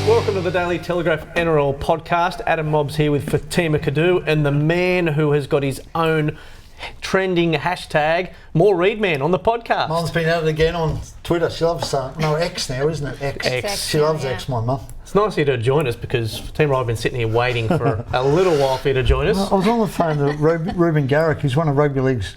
Welcome to the Daily Telegraph NRL podcast. Adam Mobbs here with Fatima Kdouh and the man who has got his own trending hashtag, more Readman, on the podcast. Mum's been at it again on Twitter. She loves X now, isn't it? X. She loves X, my mum. It's nice of you to join us because Fatima and I have been sitting here waiting for a little while for you to join us. I was on the phone to Reuben Garrick, who's one of rugby league's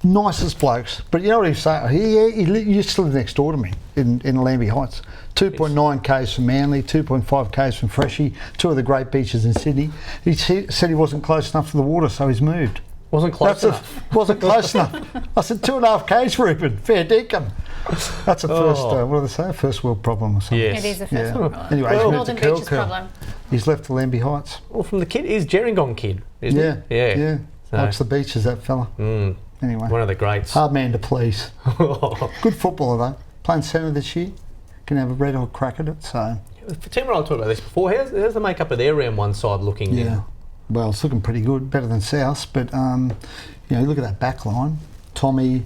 nicest blokes. But you know what he's saying? He used to live next door to me in Lambie Heights. 2.9 k's from Manly, 2.5 k's from Freshie, two of the great beaches in Sydney. He said he wasn't close enough to the water, so he's moved. Wasn't close enough. Wasn't close enough. I said 2.5 k's, Reuben. Fair dinkum. That's a first. What do they say? A first world problem or something. Yes. It is a first world problem. Anyway, he's moved Northern to Beaches problem. He's left to Lambie Heights. Well, from the kid, he's Gerringong kid, isn't he? Yeah. So, Likes the beaches, that fella. Anyway. One of the greats. Hard man to please. Good footballer though. Playing centre this year. Can have a red hot crack at it. So. Fatima and I talked about this before. How's the makeup of their round one side looking? Yeah. Now? Well, it's looking pretty good. Better than South. But, you know, look at that back line. Tommy,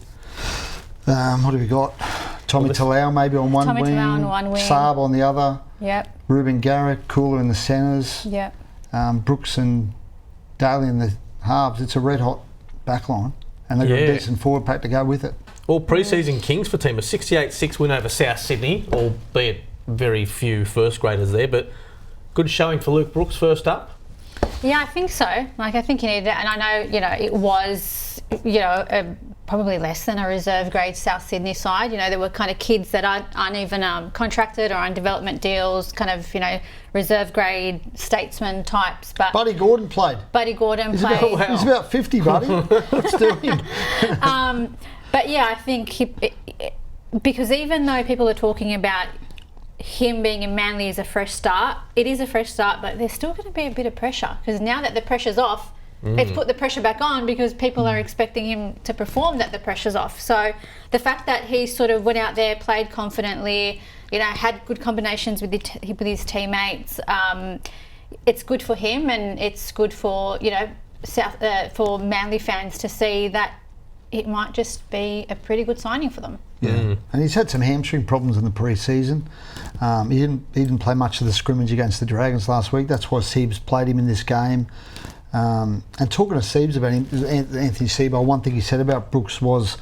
what have we got? Tommy Talau maybe on one wing. Talau on one wing. Saab on the other. Yep. Reuben Garrick, Cooler in the centres. Yep. Brooks and Daly in the halves. It's a red hot back line. And they've got a decent forward pack to go with it. All pre-season Kings for team, a 68-6 win over South Sydney, albeit very few first graders there, but good showing for Luke Brooks first up. Yeah, I think so. I think he needed it, and I know, it was, probably less than a reserve grade South Sydney side. There were kind of kids that aren't even contracted or on development deals, kind of, reserve grade statesman types. But Buddy Gordon played. He's about 50, Buddy. Let's do him. But yeah, I think because even though people are talking about him being in Manly as a fresh start, it is a fresh start, but there's still going to be a bit of pressure because now that the pressure's off, it's put the pressure back on because people are expecting him to perform that the pressure's off. So the fact that he sort of went out there, played confidently, had good combinations with his teammates, it's good for him and it's good for for Manly fans to see that it might just be a pretty good signing for them. Yeah, and he's had some hamstring problems in the pre-season. He didn't play much of the scrimmage against the Dragons last week. That's why Siebes played him in this game. And talking to Siebes about him, Anthony Siebes, one thing he said about Brooks was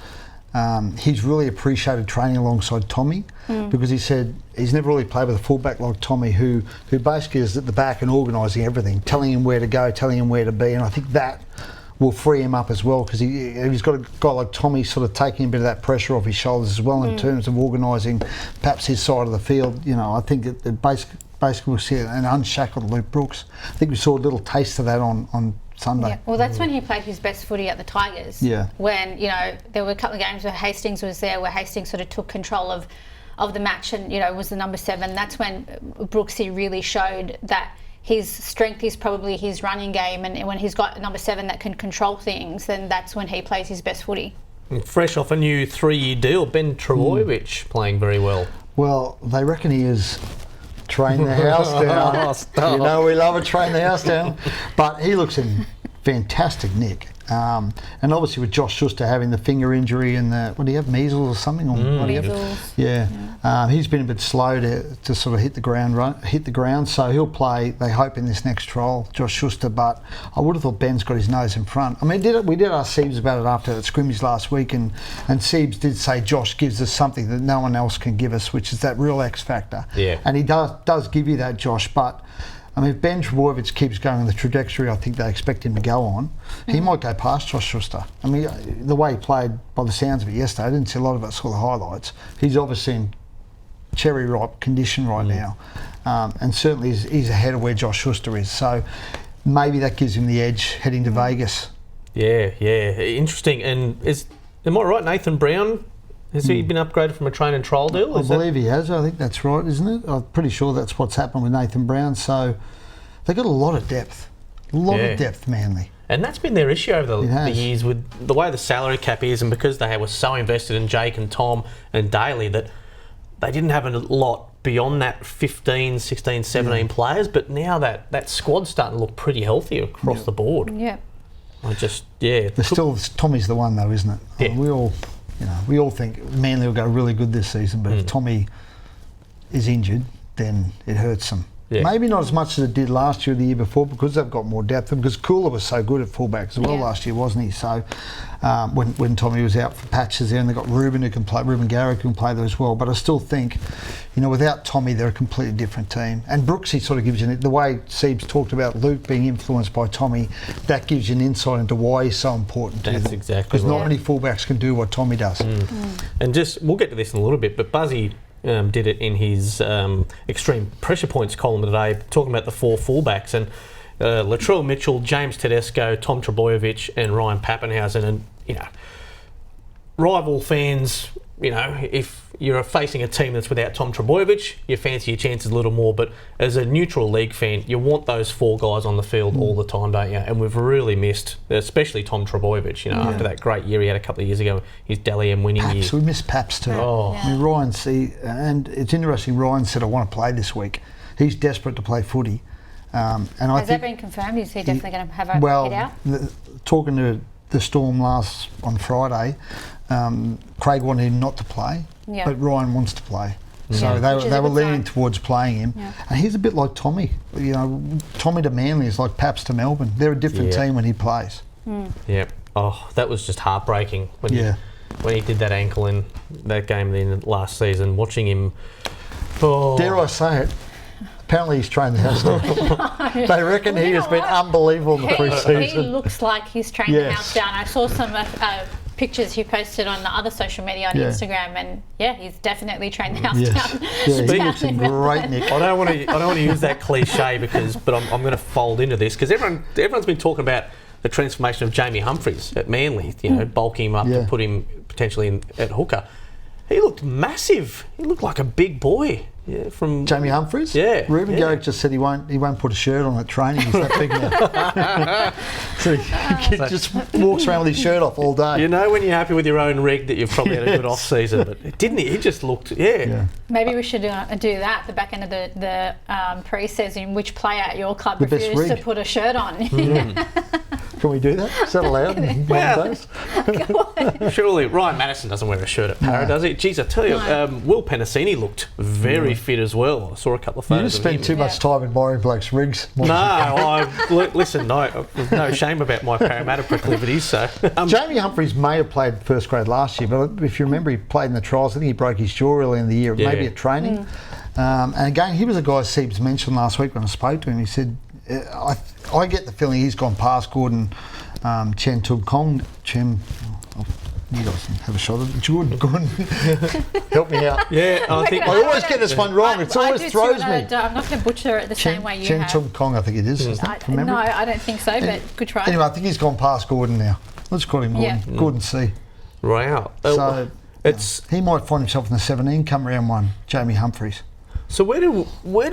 he's really appreciated training alongside Tommy because he said he's never really played with a fullback like Tommy who basically is at the back and organising everything, telling him where to go, telling him where to be, and I think that will free him up as well because he's got a guy like Tommy sort of taking a bit of that pressure off his shoulders as well in terms of organising perhaps his side of the field. I think it basically we'll see an unshackled Luke Brooks. I think we saw a little taste of that on Sunday. Yeah, well, that's when he played his best footy at the Tigers. Yeah. When, there were a couple of games where Hastings was there, where Hastings sort of took control of the match and, was the number 7. That's when Brooksy really showed that his strength is probably his running game, and when he's got number 7 that can control things, then that's when he plays his best footy. Fresh off a new 3-year deal, Ben Trbojevic playing very well. Well, they reckon he is train the house down. We love a train the house down. But he looks in fantastic nick. And obviously with Josh Schuster having the finger injury and what do you have, measles or something? Measles. Yeah. He's been a bit slow to sort of hit the ground. So he'll play, they hope, in this next trial, Josh Schuster. But I would have thought Ben's got his nose in front. I mean, we did ask Siebes about it after that scrimmage last week, and Siebes did say Josh gives us something that no one else can give us, which is that real X factor. Yeah. And he does give you that, Josh, but I mean, if Ben Trbojevic keeps going on the trajectory I think they expect him to go on, he might go past Josh Schuster. I mean, the way he played, by the sounds of it yesterday, I didn't see a lot of it, saw the highlights. He's obviously in cherry ripe condition right now, and certainly he's ahead of where Josh Schuster is. So maybe that gives him the edge heading to Vegas. Yeah, interesting. And am I right, Nathan Brown? Has he been upgraded from a train and trial deal? I believe he has. I think that's right, isn't it? I'm pretty sure that's what's happened with Nathan Brown. So they've got a lot of depth. Of depth, Manly. And that's been their issue over the years with the way the salary cap is, and because they were so invested in Jake and Tom and Daly that they didn't have a lot beyond that 15, 16, 17 players. But now that squad's starting to look pretty healthy across the board. Yeah. Tommy's the one though, isn't it? Yeah. We all think Manly will go really good this season, but if Tommy is injured, then it hurts them. Yeah. Maybe not as much as it did last year or the year before because they've got more depth and because Kdouh was so good at fullback as well last year, wasn't he? So when Tommy was out for patches there, and they've got Ruben Garrick who can play there as well. But I still think, without Tommy, they're a completely different team. And Brooksy sort of gives you the way Siebes talked about Luke being influenced by Tommy. That gives you an insight into why he's so important to them. That's exactly because not many fullbacks can do what Tommy does. And we'll get to this in a little bit, but Buzzy did it in his extreme pressure points column today, talking about the 4 fullbacks, and Latrell Mitchell, James Tedesco, Tom Trbojevic and Ryan Pappenhausen. And, rival fans, if you're facing a team that's without Tom Trbojevic, you fancy your chances a little more. But as a neutral league fan, you want those 4 guys on the field all the time, don't you? And we've really missed, especially Tom Trbojevic, after that great year he had a couple of years ago, his Dally M winning year. We missed Paps too. I mean, and it's interesting, Ryan said, I want to play this week. He's desperate to play footy. And Has that been confirmed? Is he definitely going to have a head out? Talking to the Storm on Friday, Craig wanted him not to play, but Ryan wants to play. So they were leaning towards playing him. Yeah. And he's a bit like Tommy. Tommy to Manly is like Paps to Melbourne. They're a different team when he plays. Yeah. Oh, that was just heartbreaking when he did that ankle in that game in last season. Watching him. Oh. Dare I say it? Apparently he's trained the house down. They reckon he has been unbelievable in the pre-season. He looks like he's trained the house down. I saw some pictures he posted on the other social media on Instagram, and he's definitely trained the house down. He looks great, Nick. I don't want to use that cliche but I'm going to fold into this because everyone's been talking about the transformation of Jamie Humphries at Manly. Bulking him up to put him potentially at hooker. He looked massive. He looked like a big boy. Yeah, from Jamie Humphries? Yeah. Ruben Garrick just said he won't put a shirt on at training. He's that big now. So he just walks around with his shirt off all day. When you're happy with your own rig that you've probably had a good off-season, but didn't he? He just looked, Maybe we should do that at the back end of the pre-season. Which player at your club refused to put a shirt on? Can we do that? Is that allowed in one of those? Surely Ryan Madison doesn't wear a shirt at Para, does he? Geez, I tell you, Will Penasini looked very fit as well. I saw a couple of photos. You just spend too much time admiring blokes' rigs. Listen, no shame about my Parramatta proclivities. So Jamie Humphries may have played first grade last year, but if you remember, he played in the trials. I think he broke his jaw early in the year, maybe at training. And again, he was a guy Siebes mentioned last week when I spoke to him. He said, I get the feeling he's gone past Gordon Chen Tum Kong. You guys have a shot at it. Gordon, help me out. Yeah, I always get this one wrong. It always throws me. I'm not going to butcher it the same way you have. Chen Tum Kong, I think it is. No, I don't think so, but good try. Anyway, I think he's gone past Gordon now. Let's call him Gordon. Gordon C. Wow. So he might find himself in the 17 come round 1, Jamie Humphries. So where do I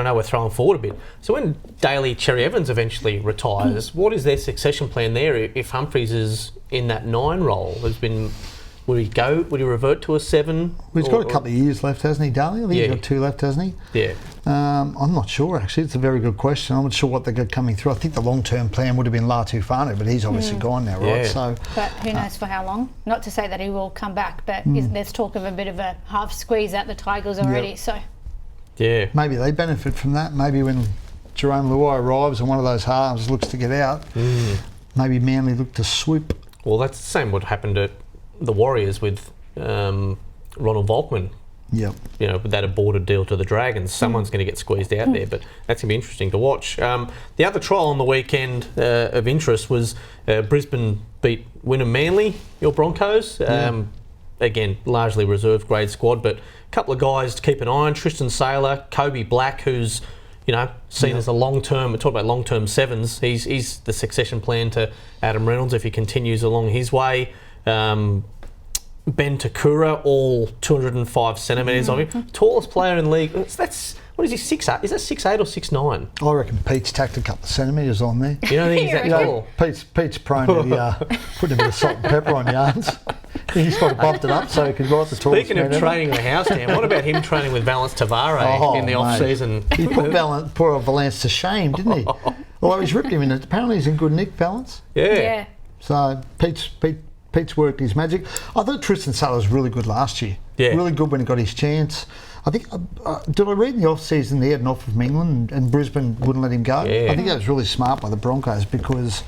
know we're throwing forward a bit. So when Daly Cherry Evans eventually retires, what is their succession plan there if Humphries is in that 9 role? Would he revert to a 7? Well, he's got a couple of years left, hasn't he, Daly? I think he's got 2 left, hasn't he? Yeah. I'm not sure, actually. It's a very good question. I'm not sure what they got coming through. I think the long-term plan would have been Latu Fanu, but he's obviously gone now, right? So, but who knows for how long? Not to say that he will come back, but there's talk of a bit of a half squeeze at the Tigers already, so... Yeah. Maybe they benefit from that. Maybe when Jerome Luai arrives and one of those halves looks to get out, maybe Manly look to swoop. Well, that's the same what happened at the Warriors with Ronald Volkman. Yep. With that aborted deal to the Dragons. Someone's going to get squeezed out there, but that's going to be interesting to watch. The other trial on the weekend of interest was Brisbane beat Wynnum Manly, your Broncos. Again, largely reserve grade squad, but a couple of guys to keep an eye on. Tristan Saylor, Kobe Black, who's seen as a long-term, we talk about long-term 7s. He's the succession plan to Adam Reynolds if he continues along his way. Ben Takura, all 205 centimetres of him. Tallest player in the league. What is he, 6'8"? Is that 6'8" or 6'9"? I reckon Pete's tacked a couple of centimetres on there. You don't think he's that tall? Pete's prone to putting a bit of salt and pepper on yarns. He's got to bump it up so he can write the tallest. Speaking of training the house down, what about him training with Valence Tavare in the off-season? He put poor Valence to shame, didn't he? Although he's ripped him in it. Apparently he's in good nick, Valence. Yeah. So Pete's worked his magic. I thought Tristan Saylor was really good last year. Yeah. Really good when he got his chance. I think, did I read in the off-season they had an offer from England and Brisbane wouldn't let him go? Yeah. I think that was really smart by the Broncos because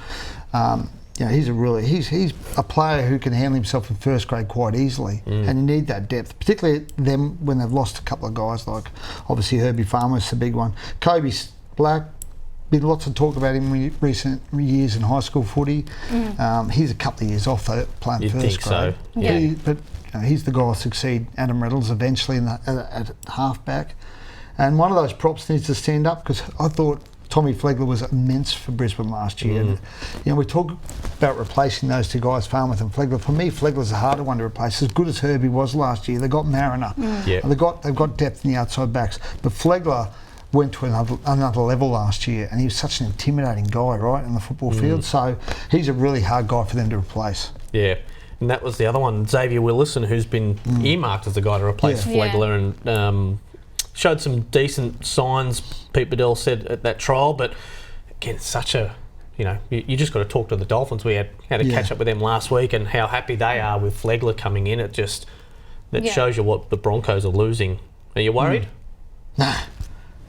he's a player who can handle himself in first grade quite easily, and you need that depth, particularly them when they've lost a couple of guys, like obviously Herbie Farmer's the big one. Kobe Black, been lots of talk about him in recent years in high school footy. He's a couple of years off though, playing You'd first think grade. so. Yeah. But he's the guy who'll succeed Adam Reynolds eventually at halfback. And one of those props needs to stand up because I thought Tommy Flegler was immense for Brisbane last year. And, we talk about replacing those two guys, Farmouth and Flegler. For me, Flegler's a harder one to replace. As good as Herbie was last year, they got Mariner. They've got depth in the outside backs. But Flegler went to another level last year, and he was such an intimidating guy, right, in the football field. So he's a really hard guy for them to replace. Yeah. And that was the other one, Xavier Willison, who's been earmarked as the guy to replace Flegler and showed some decent signs, Pete Bedell said at that trial. But again, it's such a, you just got to talk to the Dolphins. We had a catch up with them last week and how happy they are with Flegler coming in. That shows you what the Broncos are losing. Are you worried? Nah.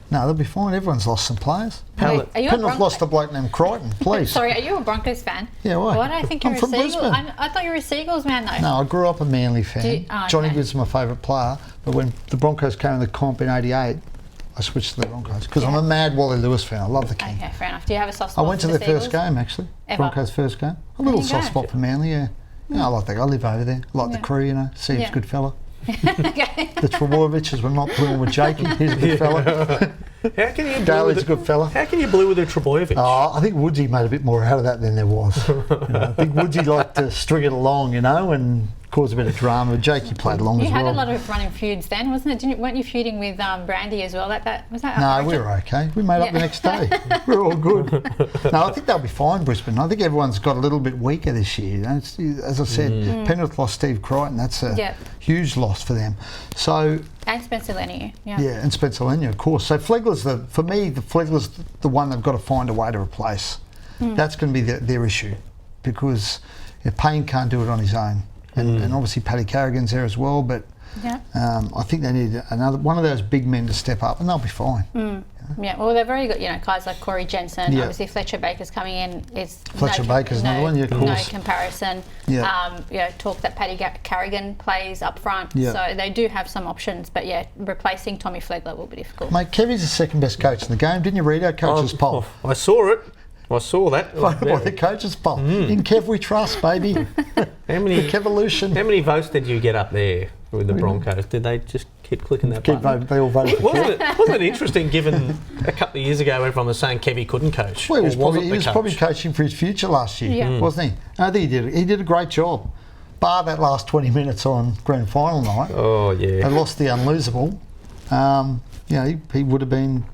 No, they'll be fine. Everyone's lost some players. Penrith lost a bloke named Crichton, please. Sorry, are you a Broncos fan? Yeah, why? Why do I think you're I'm a from Seagulls? Brisbane. I thought you were a Seagulls man, though. No, I grew up a Manly fan. Johnny Good's my favourite player, but when the Broncos came in the comp in '88, I switched to the Broncos because I'm a mad Wally Lewis fan. I love the King. Okay, fair enough. Do you have a soft spot I went to for their first game, actually. Ever? Broncos' first game. A little soft spot for Manly, yeah. I like that. I live over there. I like the crew, Steve's a good fella. Okay. The Trbojevics were not blue with Jakey. He's a good fella. How can you Daly's a good fella. How can you blue with a Trbojevic? Oh, I think Woodsy made a bit more out of that than there was. I think Woodsy liked to string it along, and cause a bit of drama. Jakey played along as well. You had a lot of running feuds then, wasn't it? Weren't you feuding with Brandy as well? Was that? No, we were okay. We made up the next day. We were all good. No, I think they'll be fine, Brisbane. I think everyone's got a little bit weaker this year. As I said, Penrith lost Steve Crichton. That's a huge loss for them. So. And Spencer Leniu. Yeah, and Spencer Leniu, of course. So Flegler's Flegler's the one they've got to find a way to replace. That's going to be their issue because Payne can't do it on his own. And obviously Paddy Carrigan's there as well, but I think they need another one of those big men to step up, and they'll be fine. Yeah, well, they've already got guys like Corey Jensen. Obviously, Fletcher Baker's coming in. Baker's another one. Yeah, of course. No comparison. Talk that Paddy Carrigan plays up front. So they do have some options, but replacing Tommy Flegler will be difficult. Mate, Kevy's the second best coach in the game. Didn't you read our coach's poll? I saw it. I saw that. By the coach's poll. In Kev we trust, baby. The Kevolution. How many votes did you get up there with the Broncos? Did they just keep clicking that button? Voting, they all voted for Kev. Wasn't it interesting given a couple of years ago everyone was saying Kevy couldn't coach? Well, he was probably coaching for his future last year, wasn't he? I think he did a great job. Bar that last 20 minutes on grand final night. Oh, yeah. They lost the unlosable. He would have been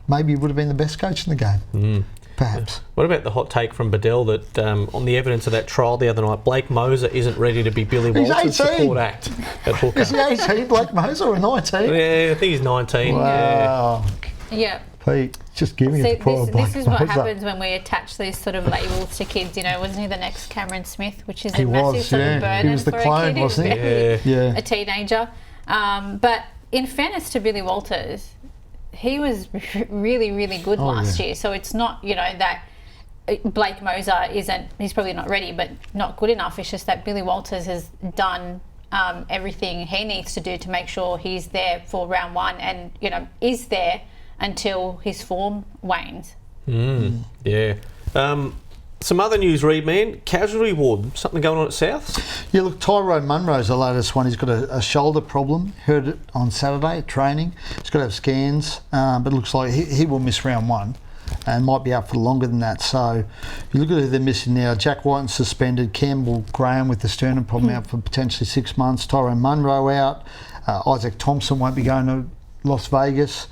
the best coach in the game. Perhaps. What about the hot take from Bedell that on the evidence of that trial the other night, Blake Moser isn't ready to be Billy Walters' support act at hooker? Is he 18, Blake Moser, or 19? Yeah, I think he's 19. Wow. Yeah. Pete, just give me a poor Blake This is what happens when we attach these sort of labels to kids. Wasn't he the next Cameron Smith, which is a massive sort of burden he was the for clone, a kid wasn't he? A teenager. But in fairness to Billy Walters, he was really, really good last year. So it's not, that Blake Moser he's probably not ready, but not good enough. It's just that Billy Walters has done everything he needs to do to make sure he's there for round one and, is there until his form wanes. Yeah. Some other news, Readman. Casualty ward, something going on at Souths? Yeah, look, Tyrone Munro's the latest one. He's got a shoulder problem. Heard it on Saturday at training. He's got to have scans, but it looks like he will miss round one and might be out for longer than that. So you look at who they're missing now. Jack Whiten suspended. Campbell Graham with the sternum problem out for potentially 6 months. Tyrone Munro out. Isaac Thompson won't be going to Las Vegas.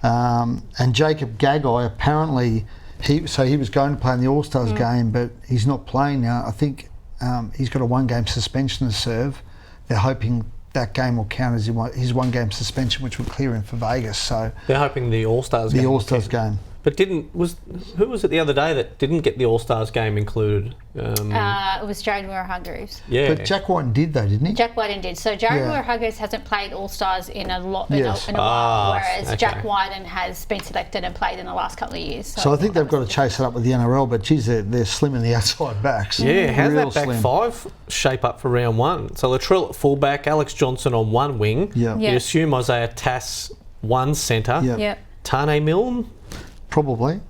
And Jacob Gagai apparently... He was going to play in the All-Stars game, but he's not playing now. I think he's got a one-game suspension to serve. They're hoping that game will count as his one-game suspension, which would clear him for Vegas. So they're hoping the All-Stars game. The All-Stars game. But who was it the other day that didn't get the All-Stars game included? It was Jared Moore-Hargreaves. Yeah. But Jack Whiten did though, didn't he? Jack Whiten did. So Jared Moore-Hargreaves hasn't played All-Stars in a while, whereas Jack Whiten has been selected and played in the last couple of years. So I think they've got to chase it up with the NRL, but geez, they're slim in the outside backs. Yeah, how's Real that back slim. five shape up for round one? So Latrell at fullback, Alex Johnson on one wing. Yeah. Yeah. You assume Isaiah Tass one centre. Yeah. Yep. Tane Milne? Probably.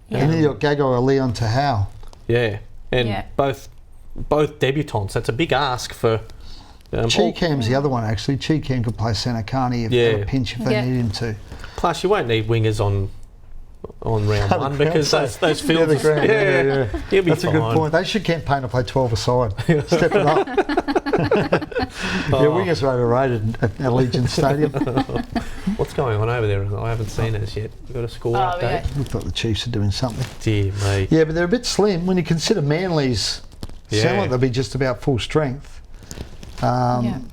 Yeah. And then you've got Gago or Leon Tahau. Yeah. And both debutants. That's a big ask for... Cheekham's the other one, actually. Cheekham could play centre, can't he, if they're a pinch if they need him to. Plus, you won't need wingers on round one because those fields... Yeah. He'll be That's fine. a good point. They should campaign to play 12 aside. Step it up. Wingers are overrated at Allegiant Stadium. What's going on over there? I haven't seen it yet. We've got a score update. Yeah. Looks like the Chiefs are doing something. Dear me. Yeah, but they're a bit slim. When you consider Manly's sound like they'll be just about full strength. And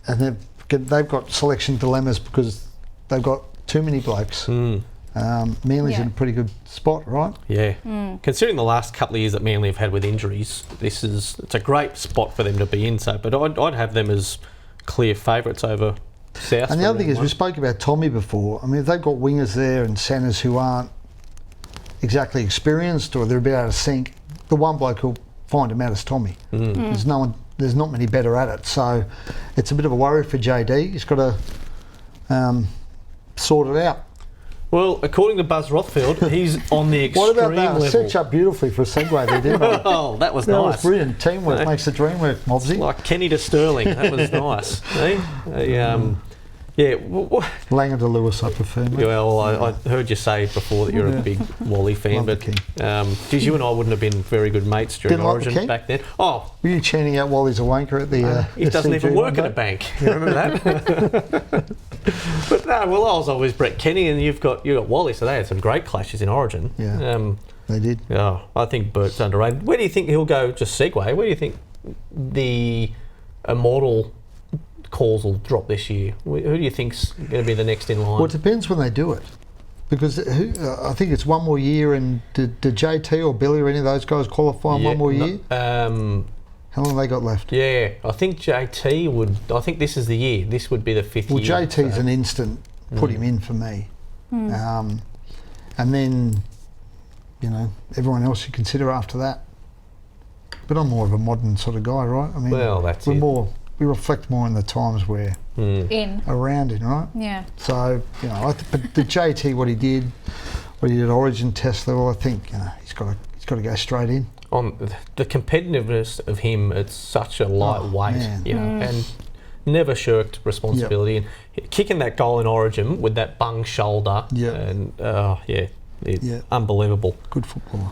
they've got selection dilemmas because they've got too many blokes. Manly's in a pretty good spot, right? Yeah. Considering the last couple of years that Manly have had with injuries, it's a great spot for them to be in. So, but I'd have them as clear favourites over South. And the other thing is, we spoke about Tommy before. I mean, if they've got wingers there and centres who aren't exactly experienced or they're a bit out of sync, the one bloke who'll find him out is Tommy. There's not many better at it. So it's a bit of a worry for JD. He's got to sort it out. Well, according to Buzz Rothfield, he's on the extreme What about that? level. I set you up beautifully for a segue there, didn't I? Oh, that was That nice. was brilliant. Teamwork makes the dream work, Mobsy. Like Kenny to Sterling. That was nice. Langer to Lewis, I prefer. Mate. Well, I heard you say before that you're a big Wally fan, but geez, you and I wouldn't have been very good mates during Didn't like Origin back then. Oh, were you chanting out Wally's a wanker at the? he doesn't even work at a bank. You remember that? But no, well, I was always Brett Kenny, and you've got Wally, so they had some great clashes in Origin. Yeah, they did. Yeah, I think Bert's underrated. Where do you think he'll go? Just segue. Where do you think the immortal calls will drop this year? Who do you think's going to be the next in line? Well, it depends when they do it, because I think it's one more year. And did JT or Billy or any of those guys qualify in one more year? How long have they got left? Yeah, I think JT would. I think this is the year. This would be the fifth year. Well, JT's an instant put him in for me, and then everyone else you consider after that. But I'm more of a modern sort of guy, right? I mean, well, that's it. We reflect more on the times we're around in, right? Yeah. So but the JT, what he did at Origin test level, I think he's got to go straight in. On the competitiveness of him, it's such a lightweight, and never shirked responsibility. And kicking that goal in Origin with that bung shoulder, and unbelievable. Good footballer.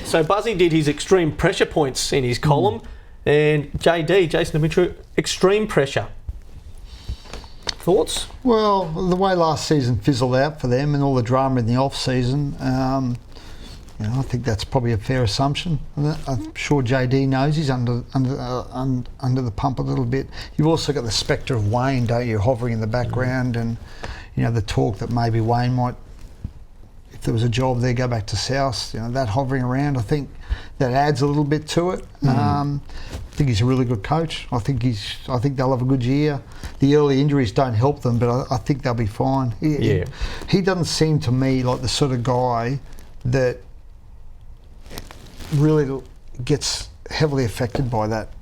So Buzzy did his extreme pressure points in his column, and Jason Dimitri, extreme pressure. Thoughts? Well, the way last season fizzled out for them and all the drama in the off season, I think that's probably a fair assumption. I'm sure JD knows he's under the pump a little bit. You've also got the spectre of Wayne, don't you, hovering in the background, and the talk that maybe Wayne might, if there was a job there, go back to South. That hovering around. I think that adds a little bit to it. I think he's a really good coach. I think they'll have a good year. The early injuries don't help them, but I think they'll be fine. He doesn't seem to me like the sort of guy that really gets heavily affected by that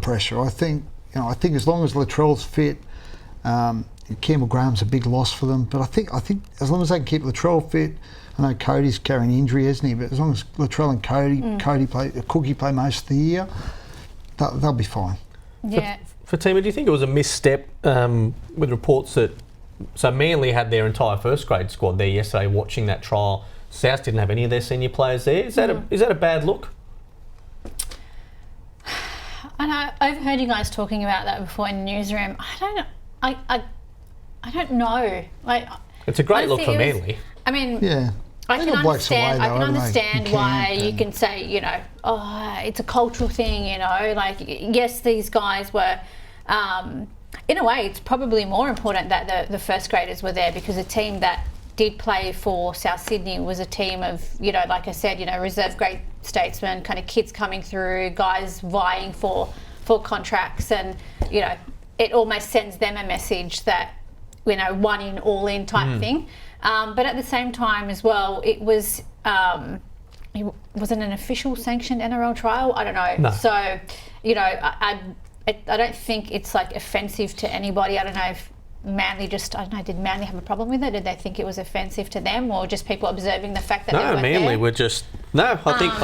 pressure. I think as long as Latrell's fit, Campbell Graham's a big loss for them. But I think as long as they can keep Latrell fit, I know Cody's carrying injury, isn't he? But as long as Latrell and Cookie play most of the year, they'll be fine. Yeah. Fatima, do you think it was a misstep with reports that Manly had their entire first grade squad there yesterday watching that trial? South didn't have any of their senior players there. Is that a bad look? I've heard you guys talking about that before in the newsroom. I don't know. I don't know. Like, it's a great look for Manly. I mean, I can understand why you can say, it's a cultural thing, like, yes, these guys were, in a way, it's probably more important that the first graders were there, because a team that did play for South Sydney was a team of, like I said, reserve grade statesmen, kind of kids coming through, guys vying for contracts, and it almost sends them a message that one in, all in type thing. But at the same time as well, it was was it an official sanctioned NRL trial? I don't know. No. So I don't think it's like offensive to anybody. I don't know if Manly did Manly have a problem with it? Did they think it was offensive to them, or just people observing the fact that they weren't Manly there? were just I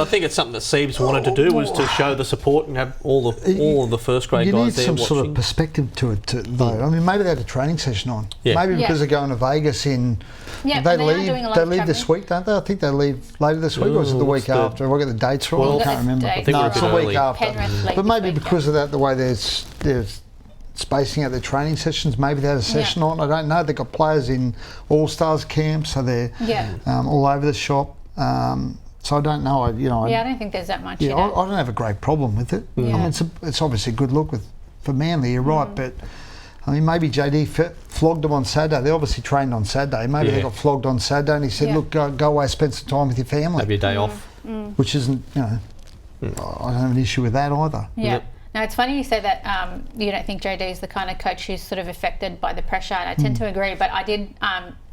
think it's something that Siebes wanted to do, was to show the support and have all of the first grade guys there watching. You need some sort of perspective to it, though. I mean, maybe they had a training session on. Yeah. Maybe because they're going to Vegas in. Yeah, they leave this week, don't they? I think they leave later this week, or is it the week after? Have I got the dates wrong? Well, I can't remember. I think No, it's the week after. But maybe because of that, the way they're spacing out their training sessions, maybe they had a session on. I don't know. They've got players in All-Stars camp, so they're all over the shop. So I don't know. I don't think there's that much. I don't have a great problem with it. Yeah. I mean, it's obviously a good look for Manly. You're right, but I mean, maybe JD flogged them on Saturday. They obviously trained on Saturday. Maybe they got flogged on Saturday, and he said, "Look, go away, spend some time with your family." Have your day off, which isn't, I don't have an issue with that either. Yeah. Yep. Now, it's funny you say that you don't think JD is the kind of coach who's sort of affected by the pressure, and I tend to agree, but I did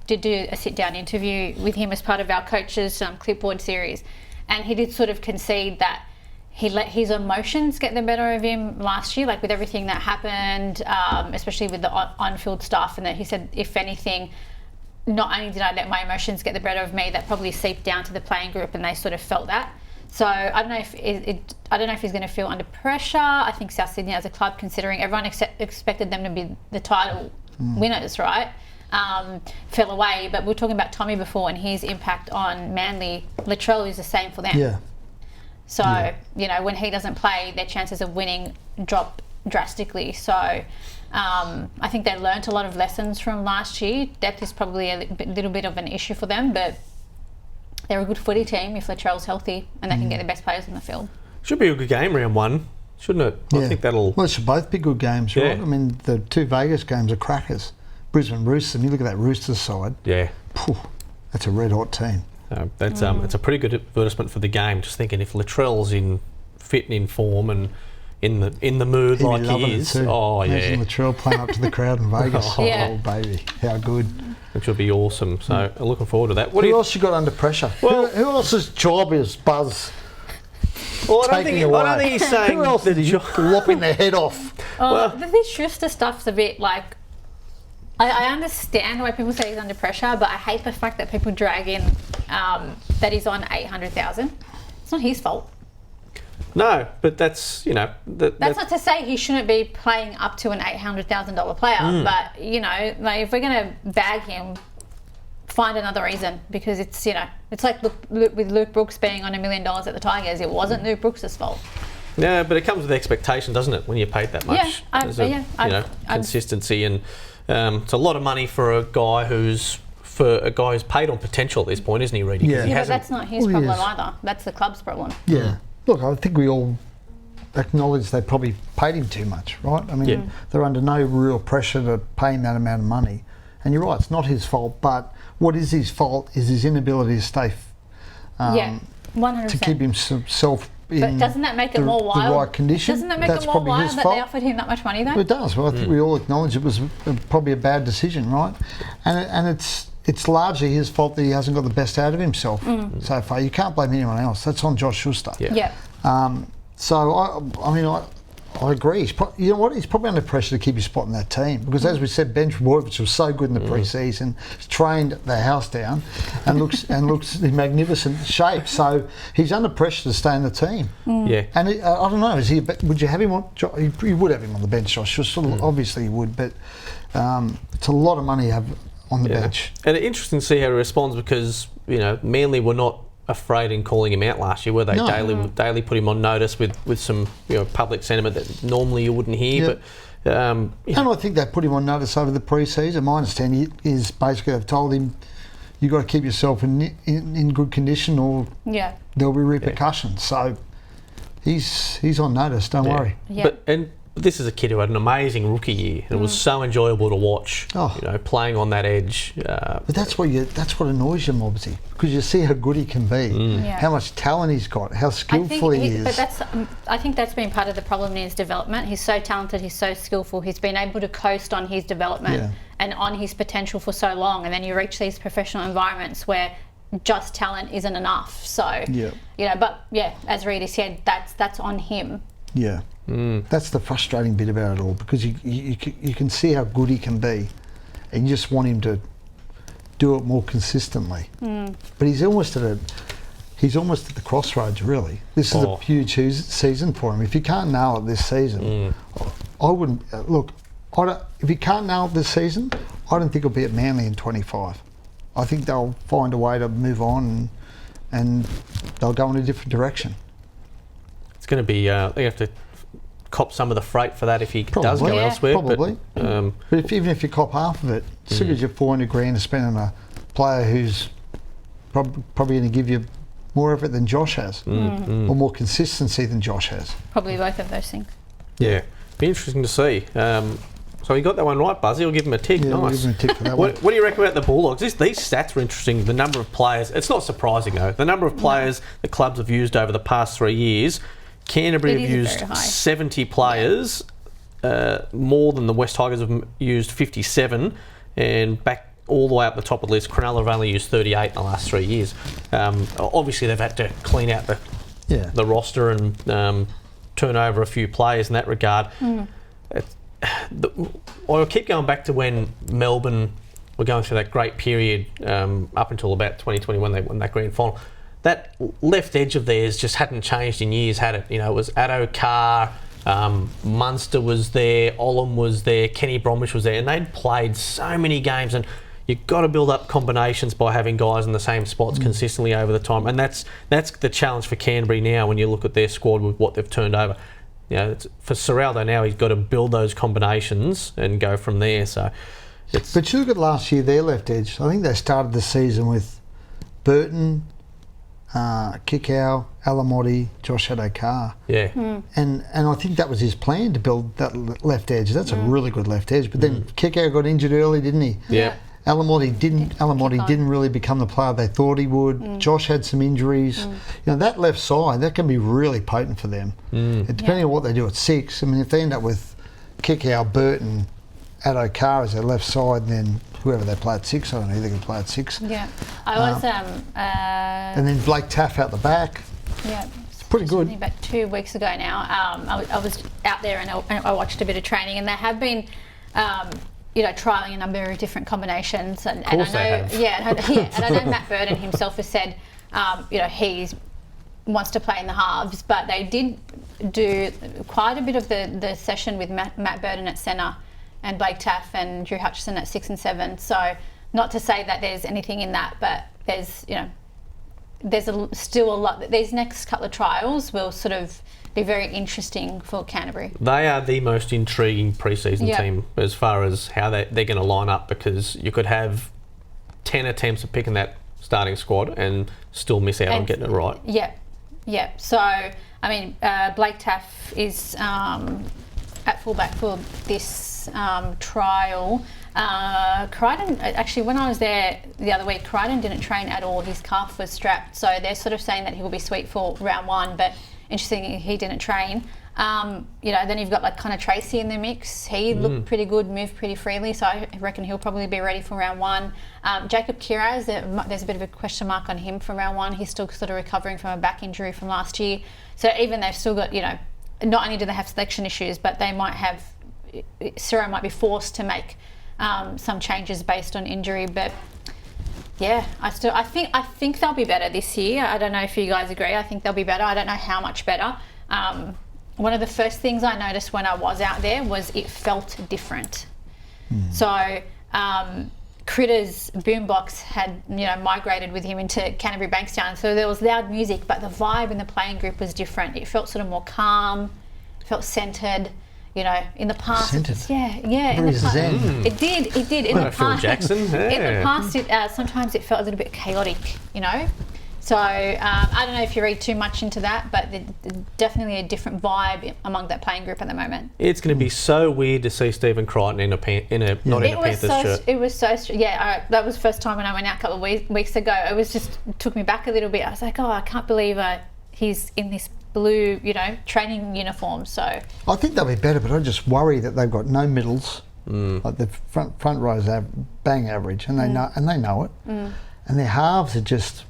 do a sit-down interview with him as part of our coaches clipboard series, and he did sort of concede that he let his emotions get the better of him last year, like with everything that happened, especially with the on-field stuff, and that he said, if anything, not only did I let my emotions get the better of me, that probably seeped down to the playing group, and they sort of felt that. So I don't know if he's going to feel under pressure. I think South Sydney as a club, considering everyone expected them to be the title winners, right? Fell away. But we were talking about Tommy before and his impact on Manly. Latrell is the same for them. Yeah. So when he doesn't play, their chances of winning drop drastically. So I think they learnt a lot of lessons from last year. Depth is probably a little bit of an issue for them, but they're a good footy team if Latrell's healthy and they can get the best players on the field. Should be a good game, round one, shouldn't it? Yeah. I think that'll... Well, it should both be good games, right? I mean, the two Vegas games are crackers. Brisbane Roosters, and you look at that Roosters side. Yeah. That's a red-hot team. It's a pretty good advertisement for the game. Just thinking, if Latrell's fit and in form and in the mood He'd like he is, Imagine Latrell playing up to the crowd in Vegas. Yeah. Oh, baby, how good. Which will be awesome. So looking forward to that. Who else you got under pressure? Well, who else's job is Buzz? Well, I don't think he's saying... Who else is lopping their head off? This Schuster stuff's a bit like... I understand why people say he's under pressure, but I hate the fact that people drag in that he's on 800,000. It's not his fault. No, but that's, that's not to say he shouldn't be playing up to an $800,000 player, but, if we're going to bag him, find another reason, because it's, it's like with Luke Brooks being on $1 million at the Tigers. It wasn't Luke Brooks' fault. Yeah, but it comes with expectation, doesn't it, when you're paid that much? Consistency, and it's a lot of money for a guy who's paid on potential at this point, isn't he, Reedy? Yeah, but that's not his problem either. That's the club's problem. Yeah. Look, I think we all acknowledge they probably paid him too much, right? I mean, they're under no real pressure to pay him that amount of money. And you're right, it's not his fault, but what is his fault is his inability to stay 100%. to keep himself in but doesn't that make it more wild? The right condition. Doesn't that make it more wild that they offered him that much money, though? Well, it does. Well, I think we all acknowledge it was probably a bad decision, right? And it's largely his fault that he hasn't got the best out of himself so far. You can't blame anyone else. That's on Josh Schuster. So I agree. He's He's probably under pressure to keep his spot in that team because, as we said, Ben Trbojevic was so good in the pre-season. He's trained the house down and looks in magnificent shape. So he's under pressure to stay in the team. Yeah. And I don't know. Would you have him on? You would have him on the bench, Josh. Obviously, you would. But it's a lot of money you have on the bench. And it's interesting to see how he responds because Manly were not afraid in calling him out last year, were they? No. Daily put him on notice with some public sentiment that normally you wouldn't hear. But and I think they put him on notice over the pre-season. My understanding is basically they've told him you've got to keep yourself in good condition or there'll be repercussions. So he's on notice. Don't worry. Yeah. And this is a kid who had an amazing rookie year, and it was so enjoyable to watch. Playing on that edge. But that's what annoys you, Mobsy, because you see how good he can be, how much talent he's got, how skillful he is. But I think that's been part of the problem in his development. He's so talented, he's so skillful, he's been able to coast on his development and on his potential for so long, and then you reach these professional environments where just talent isn't enough. So, as Read said, that's on him. Yeah. That's the frustrating bit about it all, because you can see how good he can be, and you just want him to do it more consistently. But he's almost at the crossroads, really. This is a huge season for him. If he can't nail it this season, I wouldn't look. If he can't nail it this season, I don't think he'll be at Manly in 25. I think they'll find a way to move on, and they'll go in a different direction. It's going to be they have to cop some of the freight for that if he does go elsewhere. Probably. But even if you cop half of it, still gives you $400,000 to spend on a player who's probably going to give you more effort than Josh has, or more consistency than Josh has. Probably both of those things. Yeah, be interesting to see. So he got that one right, Buzzy. I'll give him a tick. Yeah, nice. I'll give him a tick for that What do you reckon about the Bulldogs? These stats are interesting. The number of players. It's not surprising though. The number of players the clubs have used over the past 3 years. Canterbury have used 70 players, more than the West Tigers have used 57, and back all the way up the top of the list, Cronulla have only used 38 in the last 3 years. Obviously, they've had to clean out the roster and turn over a few players in that regard. I keep going back to when Melbourne were going through that great period up until about 2020 when they won that grand final. That left edge of theirs just hadn't changed in years, had it? It was Addo Carr, Munster was there, Olam was there, Kenny Bromwich was there, and they'd played so many games, and you've got to build up combinations by having guys in the same spots consistently over the time, and that's the challenge for Canterbury now when you look at their squad with what they've turned over. For Serraldo now, he's got to build those combinations and go from there. So, but you look at last year, their left edge. I think they started the season with Burton, Kdouh, Alamotti, Josh Addo-Carr. And I think that was his plan, to build that left edge. That's a really good left edge. But then Kdouh got injured early, didn't he? Alamotti didn't really become the player they thought he would. Josh had some injuries. That left side, that can be really potent for them. Depending on what they do at 6. I mean, if they end up with Kdouh, Burton, Addo-Carr as their left side, then whoever they play at 6, I don't know who they can play at 6. I was and then Blake Taff out the back. It's pretty good. About 2 weeks ago now, I was out there and I watched a bit of training, and they have been trialling a number of different combinations, and I know, and I know Matt Burton himself has said, he wants to play in the halves, but they did do quite a bit of the session with Matt Burton at centre and Blake Taff and Drew Hutchison at 6 and 7. So, not to say that there's anything in that, but there's still a lot. These next couple of trials will sort of be very interesting for Canterbury. They are the most intriguing pre-season team as far as how they're going to line up, because you could have 10 attempts at picking that starting squad and still miss out on getting it right. So, I mean, Blake Taff is at fullback for this trial. Crichton, actually, when I was there the other week, Crichton didn't train at all. His calf was strapped, so they're sort of saying that he will be sweet for round 1, but interesting, he didn't train. Then you've got like kind of Tracy in the mix. He looked pretty good, moved pretty freely, so I reckon he'll probably be ready for round 1. Jacob Kiraz, there's a bit of a question mark on him for round 1. He's still sort of recovering from a back injury from last year. So even they've still got, not only do they have selection issues, but they might have, Ciro might be forced to make some changes based on injury. But yeah, I think they'll be better this year. I don't know if you guys agree. I think they'll be better. I don't know how much better. One of the first things I noticed when I was out there was it felt different. So Critter's boombox had migrated with him into Canterbury Bankstown, so there was loud music, but the vibe in the playing group was different. It felt sort of more calm, felt centred. In the past, centered. In the past, it did. In the past, Phil Jackson. In the past, sometimes it felt a little bit chaotic. So I don't know if you read too much into that, but there's definitely a different vibe among that playing group at the moment. It's going to be so weird to see Stephen Crichton in a Panthers shirt. It was so that was the first time when I went out a couple of weeks ago. It took me back a little bit. I was like, oh, I can't believe he's in this blue, training uniform. So I think they'll be better, but I just worry that they've got no middles. Like the front rows are bang average, and they know it. And their halves are just.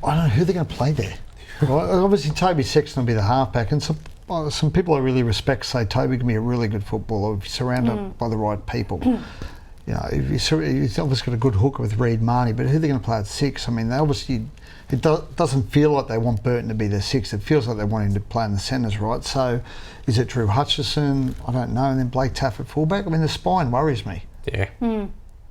I don't know who they're going to play there. Well, obviously, Toby Sexton will be the halfback, and some people I really respect say Toby can be a really good footballer if you're surrounded by the right people. He's obviously got a good hooker with Readman, but who are they going to play at 6? I mean, it doesn't feel like they want Burton to be their 6. It feels like they want him to play in the centres, right? So, is it Drew Hutchison? I don't know. And then Blake Taff at fullback. I mean, the spine worries me. Yeah. And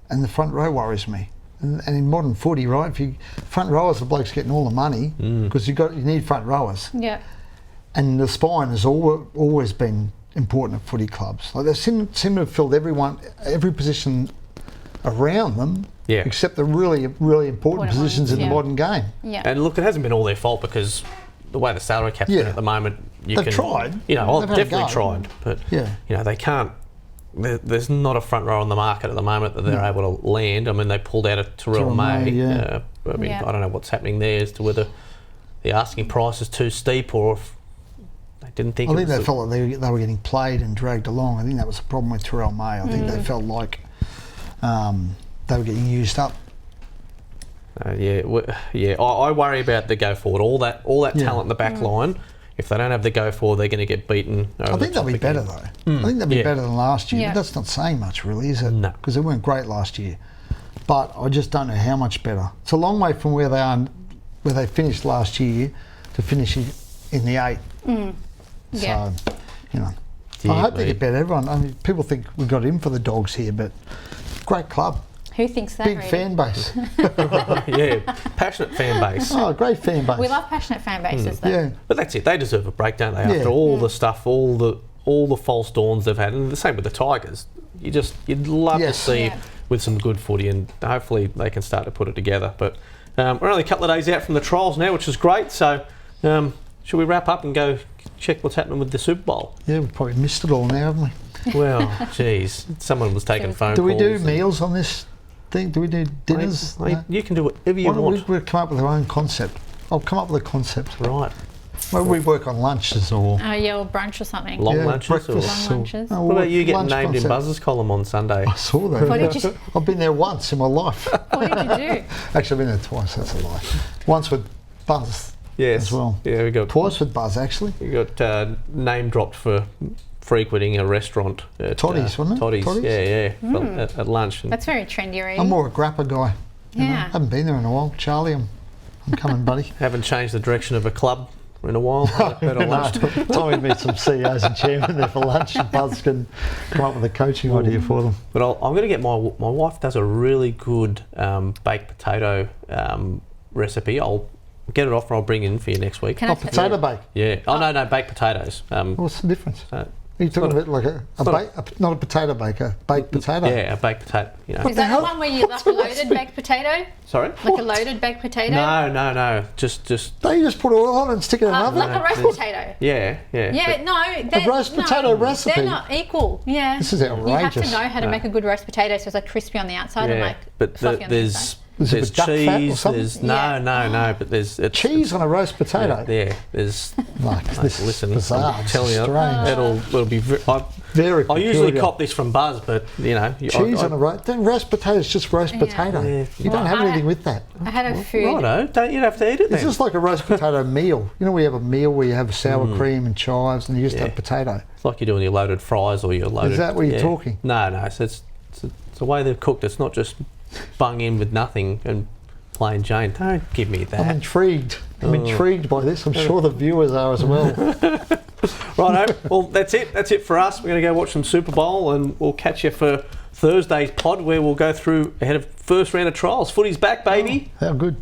the front row worries me. And in modern footy, right, if you front rowers, the bloke's getting all the money because you need front rowers. Yeah. And the spine has always been important at footy clubs. Like they seem to have filled every position around them, except the really, really important positions in the modern game. Yeah. And look, it hasn't been all their fault because the way the salary cap's been at the moment, they've tried. They've definitely tried, but they can't. There's not a front row on the market at the moment that they're able to land. I mean, they pulled out of Tyrone Munro. I don't know what's happening there as to whether the asking price is too steep or if they didn't think. I think they felt like they were getting played and dragged along. I think that was the problem with Tyrone Munro. I think they felt like they were getting used up. I worry about the go forward. All that talent in the back line. If they don't have the go forward, they're going to get beaten. I think they'll be better though. I think they'll be better than last year. But that's not saying much, really, is it? No, because they weren't great last year. But I just don't know how much better. It's a long way from where they finished last year to finishing in the 8. So, I hope they get better. Everyone, I mean, people think we got in for the Dogs here, but great club. Who thinks that? Big fan base. Passionate fan base. Oh, great fan base. We love passionate fan bases, though. Yeah, but that's it. They deserve a break, don't they? After all the stuff, all the false dawns they've had, and the same with the Tigers. You'd love to see with some good footy, and hopefully they can start to put it together. But we're only a couple of days out from the trials now, which is great. So should we wrap up and go check what's happening with the Super Bowl? Yeah, we've probably missed it all now, haven't we? Well, geez, someone was taking phone calls. Do we do meals on this thing? Do we do dinners? You can do whatever you want. We'll come up with our own concept. I'll come up with a concept. Right. Maybe we work on lunches or... or brunch or something. Long lunches? Breakfast. Long lunches. What about you getting named in Buzz's column on Sunday? I saw that. What did you... I've been there once in my life. What did you do? Actually, I've been there twice, that's a lie. Once with Buzz as well. Yeah, we got... Twice with Buzz, actually. We got name dropped for frequenting a restaurant. At, Toddy's, wasn't it? Toddy's, yeah. At lunch. That's very trendy, really. I'm more a grappa guy. Yeah. I haven't been there in a while. Charlie, I'm coming, buddy. Haven't changed the direction of a club in a while. Tommy meet some CEOs and chairmen there for lunch, and Buzz can come up with a coaching idea for them. But I'm going to get my wife does a really good baked potato recipe. I'll get it off and I'll bring it in for you next week. Potato bake? Yeah. Oh, no, baked potatoes. What's the difference? Are you talking about like not a potato baker, baked potato? Yeah, a baked potato. Is that the one where you like a loaded baked potato? Sorry? Like a loaded baked potato? No. Just. Don't you just put oil on it and stick it in an oven? Like a roast potato. Yeah. Yeah, no. A roast potato recipe? They're not equal. Yeah. This is outrageous. You have to know how to make a good roast potato so it's like crispy on the outside and like fluffy on the inside. There's cheese. There's no. But there's cheese on a roast potato. Yeah, there's. Listen, bizarre. I'm telling you, it'll be very. I usually cop this from Buzz, but cheese on a roast. Then roast potato is just roast potato. Yeah. You don't have anything with that. I had a food. Righto, don't you have to eat it? It's just like a roast potato meal. You know, we have a meal where you have sour cream and chives, and you just have potato. It's like you're doing your loaded fries or your loaded. Is that what you're talking? No. So it's the way they're cooked. It's not just bung in with nothing and plain Jane. Don't give me that. I'm intrigued. I'm intrigued by this. I'm sure the viewers are as well. Righto. Well, that's it. That's it for us. We're going to go watch some Super Bowl, and we'll catch you for Thursday's pod, where we'll go through ahead of first round of trials. Footy's back, baby. How good.